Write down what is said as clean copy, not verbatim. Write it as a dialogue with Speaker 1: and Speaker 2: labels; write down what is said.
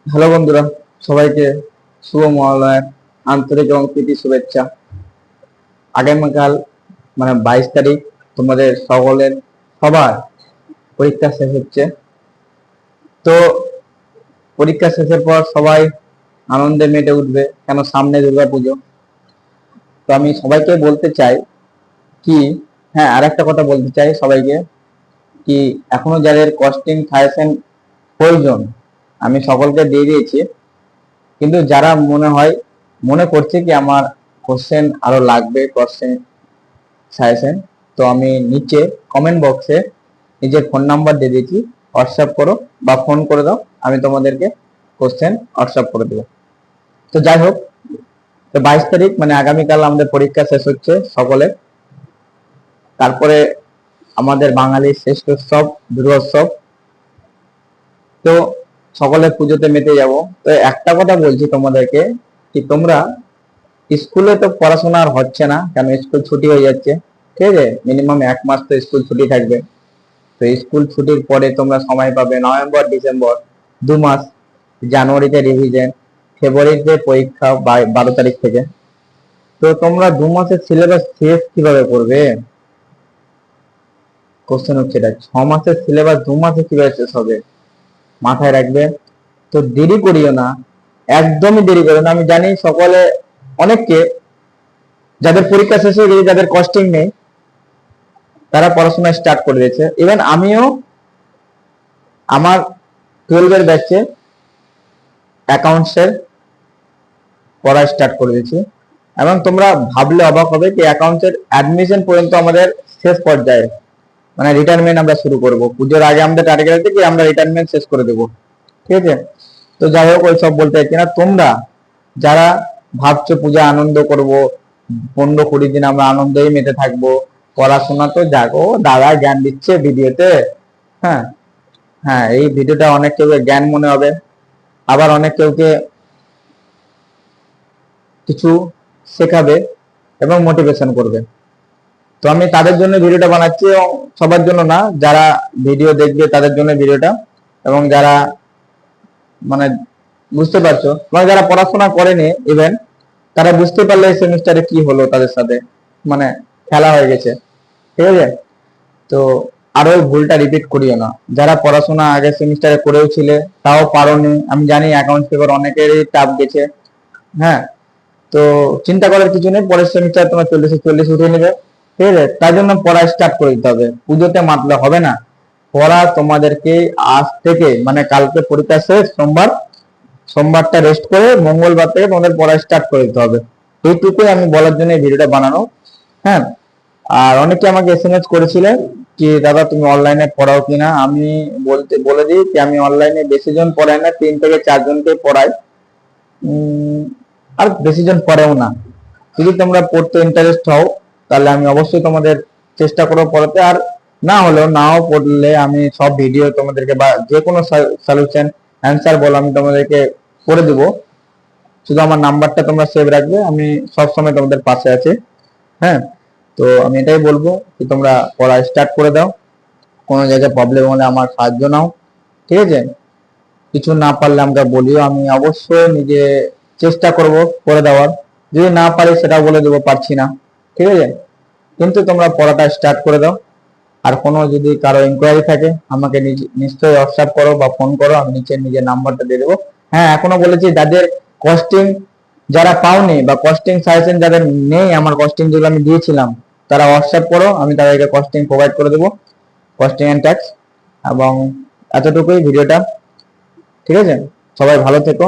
Speaker 1: Hello বন্ধুরা, সবাইকে শুভ মহালয়ার আন্তরিক এবং প্রীতি শুভেচ্ছা। আগামীকাল 22 তারিখ তোমাদের সবার পরীক্ষা শেষ হচ্ছে। তো পরীক্ষা শেষের পর সবাই আনন্দে মেতে উঠবে, কেন সামনে দুর্গাপুজো। তো আমি সবাইকে বলতে চাই কি, হ্যাঁ, আর একটা কথা বলতে চাই সবাইকে কি, এখনো যাদের কস্টিং সাজেশন প্রয়োজন আমি সকলকে দিয়ে দিয়েছি, কিন্তু যারা মনে করছে কি আমার কোশ্চেন আরো লাগবে, কোশ্চেন সাজেশন, তো আমি নিচে কমেন্ট বক্সে নিজের ফোন নাম্বার দিয়ে দিয়েছি, হোয়াটসঅ্যাপ করো বা ফোন করে দাও, আমি তোমাদেরকে কোশ্চেন হোয়াটসঅ্যাপ করে দেবো। তো যাই হোক, তো 22 তারিখ আগামীকাল আমাদের পরীক্ষা শেষ হচ্ছে সকলে। তারপরে আমাদের বাঙালির শ্রেষ্ঠ উৎসব দুর্গোৎসব। তো সকলে পুজোতে মেতে যাব। তো একটা কথা বলছি তোমাদেরকে কি, তোমরা স্কুলে তো পড়াশোনা আর হচ্ছে না, কেন স্কুল ছুটি হয়ে যাচ্ছে, ঠিক আছে, মিনিমাম 1 মাস তো স্কুল ছুটি থাকবে। তো স্কুল ছুটির পরে তোমরা সময় পাবে নভেম্বর ডিসেম্বর 2 মাস, জানুয়ারিতে রিভিশন, ফেব্রুয়ারিতে পরীক্ষা 12 তারিখ থেকে। তো তোমরা 2 মাসের সিলেবাস শেষ কিভাবে করবে? কোশ্চেন হচ্ছে এটা, 6 মাসের সিলেবাস 2 মাসে কিভাবে শেষ হবে? মাথায় রাখবে। তো দেরি করিও না, একদমই দেরি করো না। আমি জানি সকলে, অনেককে যাদের পরীক্ষা শেষ হয়ে গেছে, যাদের কস্টিং নেই, তারা পড়াশোনা স্টার্ট করে দিয়েছে। ইভেন আমিও আমার 12-এর ব্যাচে অ্যাকাউন্টসের পড়া স্টার্ট করে দিয়েছি। এবং তোমরা ভাবলে অবাক হবে যে অ্যাকাউন্টসের অ্যাডমিশন পর্যন্ত আমাদের শেষ পর্যায়ে, রিটায়ারমেন্ট আমরা শুরু করব। পুজোর আগে আমাদের টার্গেট আছে কি আমরা রিটায়ারমেন্ট শেষ করে দেবো, ঠিক আছে। তো যাই হোক, ওই সব বলতে চাইছি না। তোমরা যারা ভাবছো পূজা আনন্দ করব, 15-20 দিন আমরা আনন্দেই মেতে থাকবো, পড়াশোনা তো জাগো, দাদা জ্ঞান দিচ্ছে ভিডিওতে, হ্যাঁ হ্যাঁ, এই ভিডিওটা অনেক কেউ জ্ঞান মনে হবে, আবার অনেক কেউকে কিছু শেখাবে এবং মোটিভেশন করবে। তো আমি তাদের জন্য ভিডিওটা বানাচ্ছি, এবং সবার জন্য না, যারা ভিডিও দেখবে তাদের জন্য ভিডিওটা। এবং যারা মানে বুঝতে পারছো, যারা পড়াশোনা করেনি ইভেন, তারা বুঝতে পারলে এই সেমিস্টারে কি হলো তাদের সাথে, খেলা হয়ে গেছে, ঠিক আছে। তো আরো ভুলটা রিপিট করিও না। যারা পড়াশোনা আগের সেমিস্টারে করেও ছিলে তাও পারোনি, আমি জানি অ্যাকাউন্টস পেপার অনেকেরই টাফ গেছে, হ্যাঁ। তো চিন্তা করার কিছু নেই, পরের সেমিস্টার তোমার 40-40 উঠে নেবে, ঠিক আছে। তাই জন্য পড়া স্টার্ট করে দিতে হবে, পুজোতে মাতলে হবে না। পড়া তোমাদেরকে আজ থেকে, কালকে পরীক্ষা শেষ, সোমবারটা রেস্ট করে মঙ্গলবার থেকে তোমাদের পড়া স্টার্ট করে দিতে হবে। এইটুকুই আমি বলার জন্য এই ভিডিওটা বানানো, হ্যাঁ। আর অনেকে আমাকে এসএমএস করেছিলেন কি দাদা তুমি অনলাইনে পড়াও কিনা। আমি বলে দিই কি আমি অনলাইনে বেশি জন পড়াই না, 3 থেকে 4 জনকে পড়াই, আর বেশি জন পড়েও না। যদি তোমরা পড়তে ইন্টারেস্ট হও তাহলে আমি অবশ্যই তোমাদের চেষ্টা করবো পড়াতে, আর নাও পড়লে আমি সব ভিডিও তোমাদেরকে বা যে কোনো সলিউশন অ্যান্সার বলো আমি তোমাদেরকে করে দেবো। শুধু আমার নাম্বারটা তোমরা সেভ রাখবে, আমি সবসময় তোমাদের পাশে আছি, হ্যাঁ। তো আমি এটাই বলবো যে তোমরা পড়া স্টার্ট করে দাও, কোনো জায়গায় প্রবলেম হলে আমার সাহায্য নাও, ঠিক আছে। কিছু না পারলে আমরা বলিও, আমি অবশ্যই নিজে চেষ্টা করব করে দেওয়ার। যদি না পারি সেটা বলে দেবো পারছি না, ঠিক আছে। কিন্তু তোমরা পড়াটা স্টার্ট করে দাও। আর কোনো যদি কারো ইনকোয়ারি থাকে আমাকে নিশ্চয়ই হোয়াটসঅ্যাপ করো বা ফোন করো, আমি নিচে নিজের নাম্বারটা দিয়ে দেবো। হ্যাঁ, এখনো বলেছি যাদের কস্টিং, যারা পাওনি বা কস্টিং সাজেশন যাদের নেই, আমার কস্টিং যেগুলো আমি দিয়েছিলাম, তারা হোয়াটসঅ্যাপ করো, আমি তাদেরকে কস্টিং প্রোভাইড করে দেবো, কস্টিং এন্ড ট্যাক্স। এবং এতটুকুই ভিডিওটা, ঠিক আছে। সবাই ভালো থেকো।